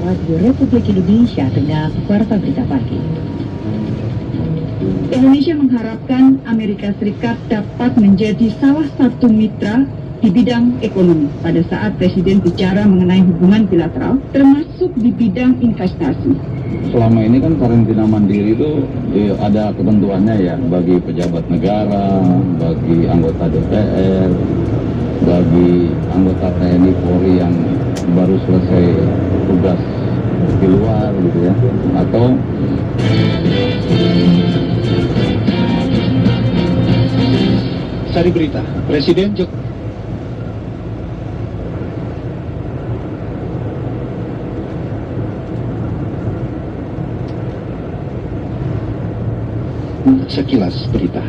Radio Republik Indonesia dengan Warta Berita Pagi. Indonesia mengharapkan Amerika Serikat dapat menjadi salah satu mitra di bidang ekonomi pada saat Presiden bicara mengenai hubungan bilateral, termasuk di bidang investasi. Selama ini kan karantina mandiri itu ada ketentuannya ya, bagi pejabat negara, bagi anggota DPR, bagi anggota TNI Polri yang baru selesai tugas di luar gitu ya, atau Sari berita, Presiden Jokowi sekilas berita.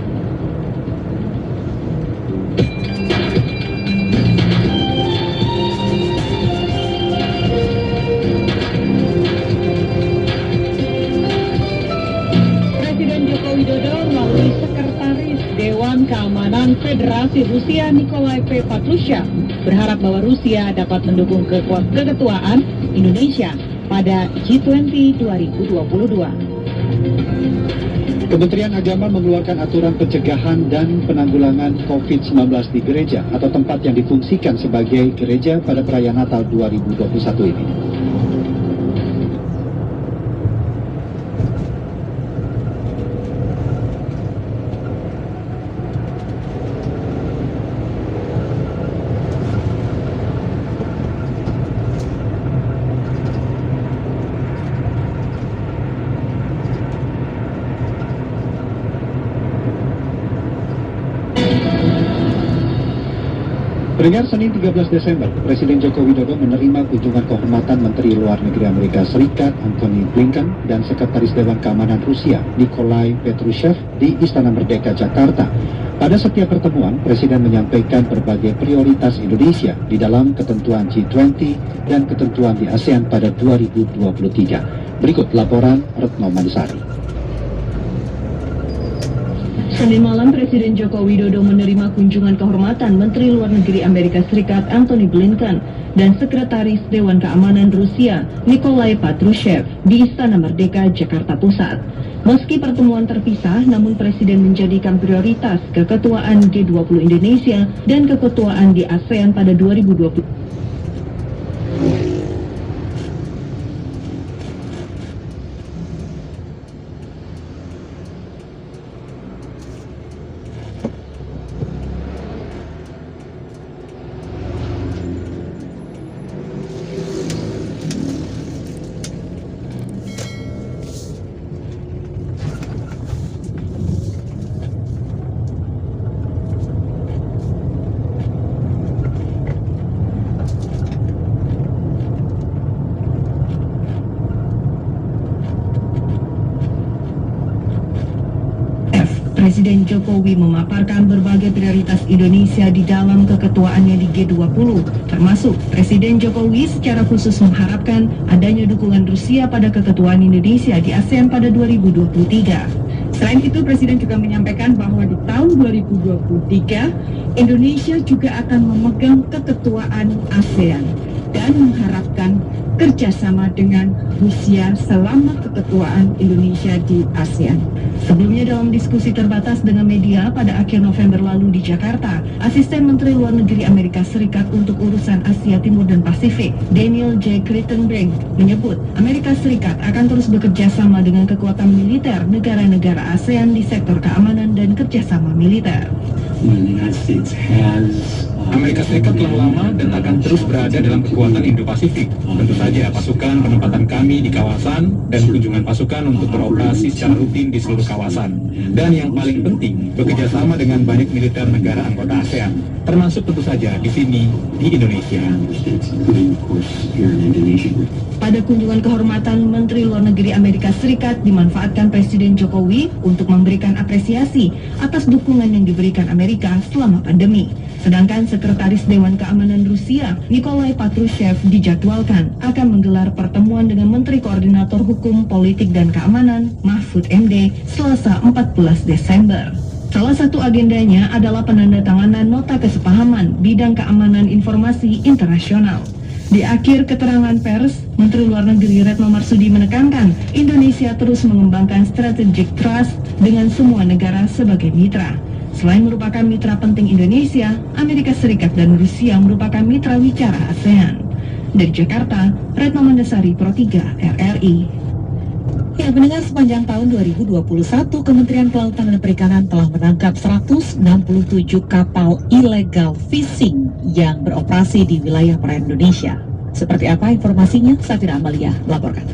Presiden Joko Widodo melalui Sekretaris Dewan Keamanan Federasi Rusia Nikolai P. Patrushev berharap bahwa Rusia dapat mendukung keketuaan Indonesia pada G20 2022. Kementerian Agama mengeluarkan aturan pencegahan dan penanggulangan COVID-19 di gereja atau tempat yang difungsikan sebagai gereja pada perayaan Natal 2021 ini. Pendengar, Senin 13 Desember, Presiden Joko Widodo menerima kunjungan kehormatan Menteri Luar Negeri Amerika Serikat Antony Blinken dan Sekretaris Dewan Keamanan Rusia Nikolai Patrushev di Istana Merdeka, Jakarta. Pada setiap pertemuan, Presiden menyampaikan berbagai prioritas Indonesia di dalam ketentuan G20 dan ketentuan di ASEAN pada 2023. Berikut laporan Retno Manisari. Senin malam, Presiden Joko Widodo menerima kunjungan kehormatan Menteri Luar Negeri Amerika Serikat Antony Blinken dan Sekretaris Dewan Keamanan Rusia Nikolai Patrushev di Istana Merdeka, Jakarta Pusat. Meski pertemuan terpisah, namun Presiden menjadikan prioritas keketuaan G20 Indonesia dan keketuaan di ASEAN pada 2020. Presiden Jokowi memaparkan berbagai prioritas Indonesia di dalam keketuaannya di G20, termasuk Presiden Jokowi secara khusus mengharapkan adanya dukungan Rusia pada keketuaan Indonesia di ASEAN pada 2023. Selain itu, Presiden juga menyampaikan bahwa di tahun 2023, Indonesia juga akan memegang keketuaan ASEAN dan mengharapkan kerjasama dengan Rusia selama keketuaan Indonesia di ASEAN. Sebelumnya, dalam diskusi terbatas dengan media pada akhir November lalu di Jakarta, Asisten Menteri Luar Negeri Amerika Serikat untuk urusan Asia Timur dan Pasifik, Daniel J. Crittenbrink, menyebut Amerika Serikat akan terus bekerja sama dengan kekuatan militer negara-negara ASEAN di sektor keamanan dan kerjasama militer. Amerika Serikat telah lama dan akan terus berada dalam kekuatan Indo-Pasifik. Tentu saja pasukan penempatan kami di kawasan dan kunjungan pasukan untuk beroperasi secara rutin di seluruh kawasan. Dan yang paling penting, bekerja sama dengan banyak militer negara anggota ASEAN, termasuk tentu saja di sini, di Indonesia. Pada kunjungan kehormatan, Menteri Luar Negeri Amerika Serikat dimanfaatkan Presiden Jokowi untuk memberikan apresiasi atas dukungan yang diberikan Amerika selama pandemi. Sedangkan Sekretaris Dewan Keamanan Rusia, Nikolai Patrushev, dijadwalkan akan menggelar pertemuan dengan Menteri Koordinator Hukum, Politik, dan Keamanan, Mahfud MD, Selasa 14 Desember. Salah satu agendanya adalah penandatanganan nota kesepahaman bidang keamanan informasi internasional. Di akhir keterangan pers, Menteri Luar Negeri Retno Marsudi menekankan Indonesia terus mengembangkan strategic trust dengan semua negara sebagai mitra. Selain merupakan mitra penting Indonesia, Amerika Serikat dan Rusia merupakan mitra wicara ASEAN. Dari Jakarta, Retno Mandasari, Pro 3 RRI. Ya, pendengar, sepanjang tahun 2021, Kementerian Kelautan dan Perikanan telah menangkap 167 kapal ilegal fishing yang beroperasi di wilayah perairan Indonesia. Seperti apa informasinya? Safira Amalia laporkan.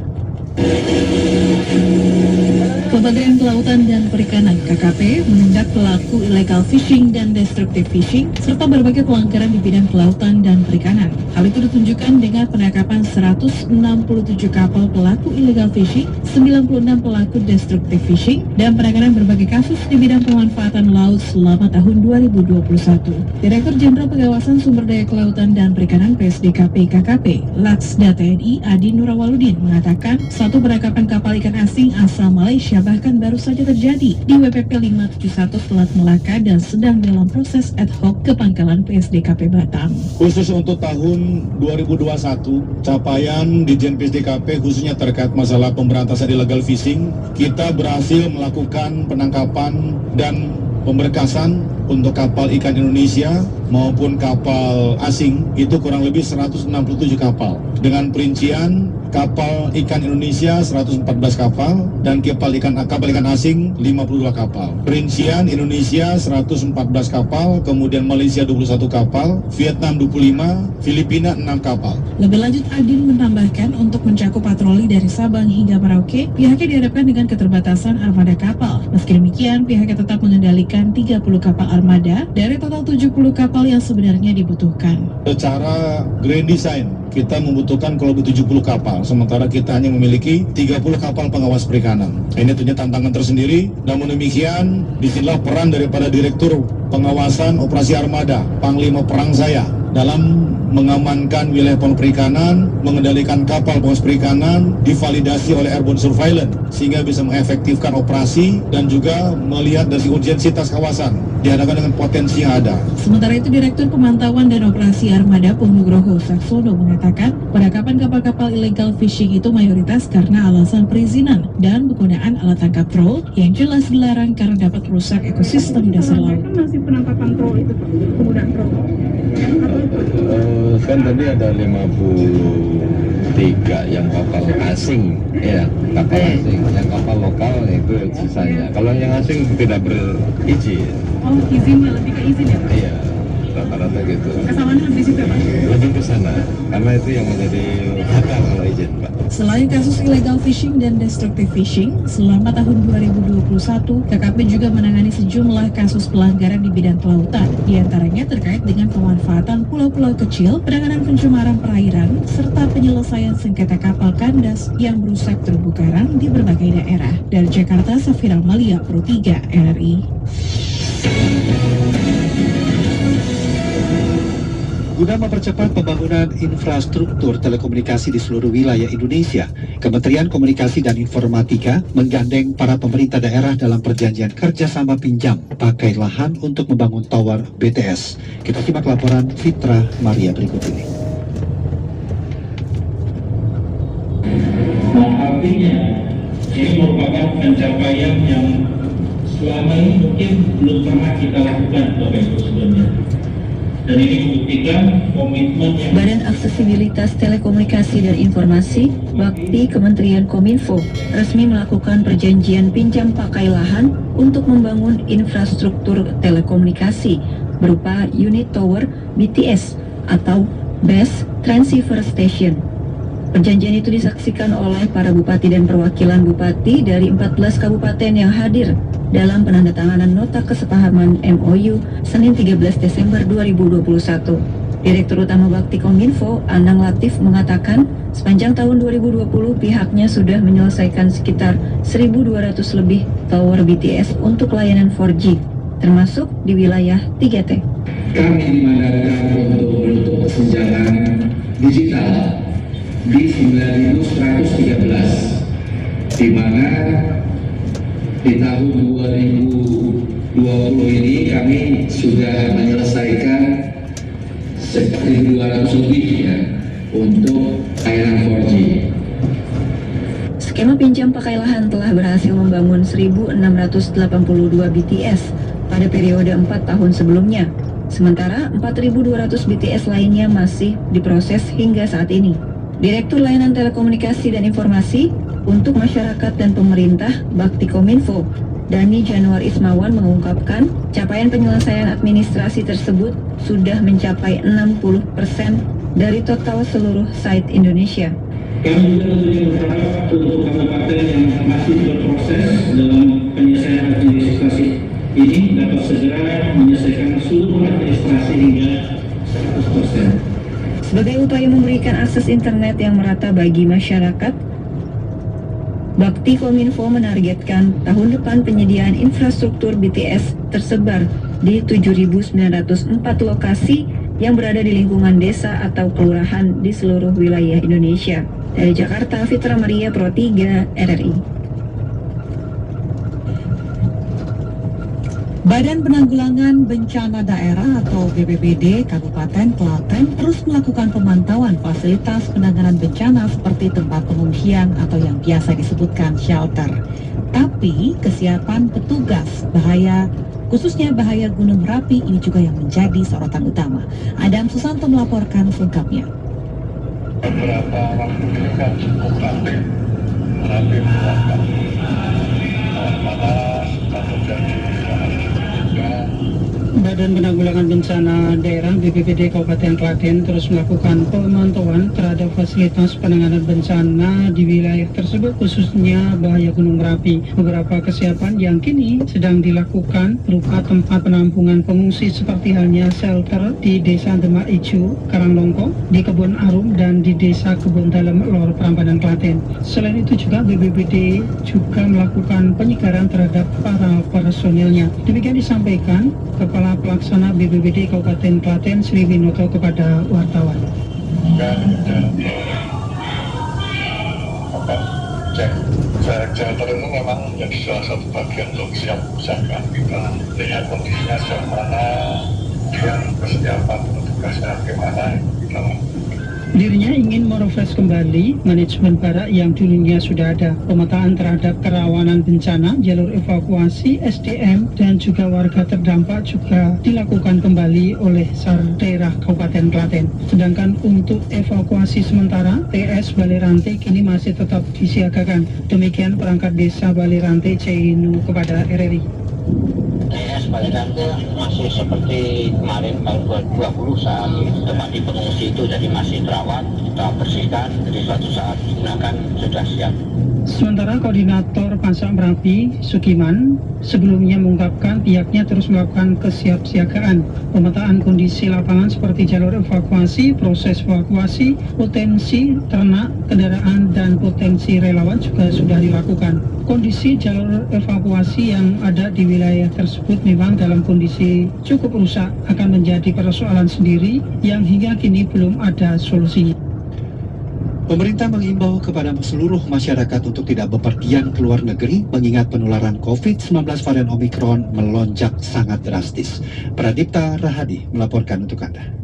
Kementerian Kelautan dan Perikanan (KKP) menindak pelaku illegal fishing dan destructive fishing serta berbagai pelanggaran di bidang kelautan dan perikanan. Hal itu ditunjukkan dengan penangkapan 167 kapal pelaku illegal fishing, 96 pelaku destructive fishing, dan penanganan berbagai kasus di bidang pemanfaatan laut selama tahun 2021. Direktur Jenderal Pengawasan Sumber Daya Kelautan dan Perikanan PSDKP KKP, Laksda TNI Adi Nurawaludin mengatakan satu penangkapan kapal ikan asing asal Malaysia bahkan baru saja terjadi di WPP 571 Selat Melaka dan sedang dalam proses ad hoc ke Pangkalan PSDKP Batam. Khusus untuk tahun 2021, capaian di Jen PSDKP khususnya terkait masalah pemberantasan illegal fishing, kita berhasil melakukan penangkapan dan pemberkasan untuk kapal ikan Indonesia maupun kapal asing itu kurang lebih 167 kapal dengan perincian kapal ikan Indonesia 114 kapal dan kapal ikan asing 52 kapal. Perincian Indonesia 114 kapal, kemudian Malaysia 21 kapal, Vietnam 25, Filipina 6 kapal. Lebih lanjut, Adin menambahkan untuk mencakup patroli dari Sabang hingga Merauke, pihaknya dihadapkan dengan keterbatasan armada kapal. Meski demikian, pihaknya tetap mengendalikan 30 kapal armada dari total 70 kapal yang sebenarnya dibutuhkan. Secara grand design, kita membutuhkan kurang lebih 70 kapal, sementara kita hanya memiliki 30 kapal pengawas perikanan. Ini tentunya tantangan tersendiri, namun demikian disinilah peran daripada Direktur Pengawasan Operasi Armada, Panglima Perang saya, dalam mengamankan wilayah perikanan, mengendalikan kapal pengawas perikanan, divalidasi oleh airborne surveillance, sehingga bisa mengefektifkan operasi dan juga melihat dari urgensitas kawasan dihadapkan dengan potensi yang ada. Sementara itu, Direktur Pemantauan dan Operasi Armada Nugroho Saksono mengatakan penangkapan kapal-kapal illegal fishing itu mayoritas karena alasan perizinan dan penggunaan alat tangkap troll yang jelas dilarang karena dapat merusak ekosistem dasar laut. Masih penangkapan troll itu, penggunaan troll. Kan tadi ada 53 yang kapal asing, ya kapal asing. Yang kapal lokal itu sisanya. Kalau yang asing tidak berizin. Oh, izinnya lebih ke izin ya, Pak? Iya, rata-rata gitu. Kesamaan lebih situ ya, Pak? Lebih ke sana, karena itu yang menjadi hakal kalau izin, Pak. Selain kasus illegal fishing dan destructive fishing, selama tahun 2021, KKP juga menangani sejumlah kasus pelanggaran di bidang kelautan, diantaranya terkait dengan pemanfaatan pulau-pulau kecil, penanganan pencemaran perairan, serta penyelesaian sengketa kapal kandas yang merusak terumbu karang di berbagai daerah. Dari Jakarta, Safira Amalia, Pro 3 RRI. Guna mempercepat pembangunan infrastruktur telekomunikasi di seluruh wilayah Indonesia, Kementerian Komunikasi dan Informatika menggandeng para pemerintah daerah dalam perjanjian kerjasama pinjam pakai lahan untuk membangun tower BTS. Kita simak laporan Fitra Maria berikut ini. Artinya, ini merupakan pencapaian yang selama ini mungkin belum pernah kita lakukan Bapak Ibu sebelumnya. Dan ini membuktikan komitmen yang Badan Aksesibilitas Telekomunikasi dan Informasi, Bakti Kementerian Kominfo, resmi melakukan perjanjian pinjam pakai lahan untuk membangun infrastruktur telekomunikasi berupa unit tower BTS atau Base Transceiver Station. Perjanjian itu disaksikan oleh para bupati dan perwakilan bupati dari 14 kabupaten yang hadir dalam penandatanganan nota kesepahaman MOU Senin 13 Desember 2021. Direktur Utama Bakti Kominfo, Anang Latif, mengatakan sepanjang tahun 2020 pihaknya sudah menyelesaikan sekitar 1.200 lebih tower BTS untuk layanan 4G, termasuk di wilayah 3T. kami dimandatkan untuk membentuk kesenjangan digital di 9113, di mana di tahun 2020 ini kami sudah menyelesaikan 1.200 lebih ya untuk layanan 4G. Skema pinjam pakai lahan telah berhasil membangun 1.682 BTS pada periode 4 tahun sebelumnya. Sementara 4.200 BTS lainnya masih diproses hingga saat ini. Direktur Layanan Telekomunikasi dan Informasi untuk Masyarakat dan Pemerintah Bakti Kominfo, Dani Januar Ismawan mengungkapkan capaian penyelesaian administrasi tersebut sudah mencapai 60% dari total seluruh site Indonesia. Kami juga tentunya berharap untuk kabupaten yang masih berproses dalam penyelesaian administrasi ini dapat segera menyelesaikan seluruh administrasi hingga 100%. Sebagai upaya memberikan akses internet yang merata bagi masyarakat, Bakti Kominfo menargetkan tahun depan penyediaan infrastruktur BTS tersebar di 7.904 lokasi yang berada di lingkungan desa atau kelurahan di seluruh wilayah Indonesia. Dari Jakarta, Fitra Maria, Pro 3, RRI. Badan Penanggulangan Bencana Daerah atau BPBD Kabupaten Klaten terus melakukan pemantauan fasilitas penanganan bencana seperti tempat pengungsian atau yang biasa disebutkan shelter. Tapi kesiapan petugas khususnya bahaya Gunung Merapi ini juga yang menjadi sorotan utama. Adam Susanto melaporkan selengkapnya. Beberapa waktu ini kan cukup ramai melakukan panas dan terjadi Badan Penanggulangan Bencana Daerah BPBD Kabupaten Klaten terus melakukan pemantauan terhadap fasilitas penanganan bencana di wilayah tersebut, khususnya bahaya Gunung Merapi. Beberapa kesiapan yang kini sedang dilakukan berupa tempat penampungan pengungsi seperti halnya shelter di Desa Demak Ijo, Karanglongko, di Kebun Arum, dan di Desa Kebun Dalem, Lor Prambanan, Klaten. Selain itu juga BPBD juga melakukan penyegaran terhadap para personilnya. Demikian disampaikan Kepala Pelaksana BPBD Kabupaten Klaten Sri Winoto kepada wartawan. Cek shelter itu memang menjadi salah satu bagian untuk siap-siapkan kita lihat kondisinya sejauh mana dan kesiapan petugasnya bagaimana kita lakukan. Dirinya ingin merefresh kembali manajemen barak yang dulunya sudah ada. Pemetaan terhadap kerawanan bencana, jalur evakuasi, SDM, dan juga warga terdampak juga dilakukan kembali oleh SAR daerah Kabupaten Klaten. Sedangkan untuk evakuasi sementara, TS Balirante kini masih tetap disiagakan. Demikian perangkat desa Balirante Ceinu kepada RRI. TS Balirante masih seperti kemarin tahun 2020 saat tempat di pengungsi itu jadi masih terawat, kita bersihkan, jadi suatu saat digunakan sudah siap. Sementara Koordinator Pamsak Merapi, Sukiman, sebelumnya mengungkapkan pihaknya terus melakukan kesiapsiagaan. Pemetaan kondisi lapangan seperti jalur evakuasi, proses evakuasi, potensi ternak, kendaraan, dan potensi relawan juga sudah dilakukan. Kondisi jalur evakuasi yang ada di wilayah tersebut memang dalam kondisi cukup rusak, akan menjadi persoalan sendiri yang hingga kini belum ada solusinya. Pemerintah mengimbau kepada seluruh masyarakat untuk tidak bepergian ke luar negeri mengingat penularan COVID-19 varian Omikron melonjak sangat drastis. Pradipta Rahadi melaporkan untuk Anda.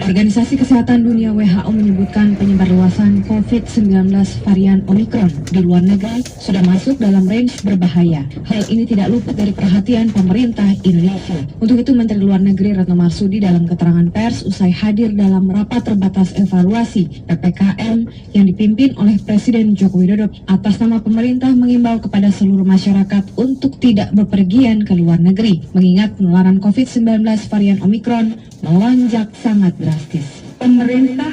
Organisasi Kesehatan Dunia WHO menyebutkan penyebarluasan COVID-19 varian Omikron di luar negeri sudah masuk dalam range berbahaya. Hal ini tidak luput dari perhatian pemerintah Indonesia. Untuk itu Menteri Luar Negeri Retno Marsudi dalam keterangan pers usai hadir dalam rapat terbatas evaluasi PPKM yang dipimpin oleh Presiden Joko Widodo atas nama pemerintah mengimbau kepada seluruh masyarakat untuk tidak bepergian ke luar negeri mengingat penularan COVID-19 varian Omikron melonjak sangat drastis. Pemerintah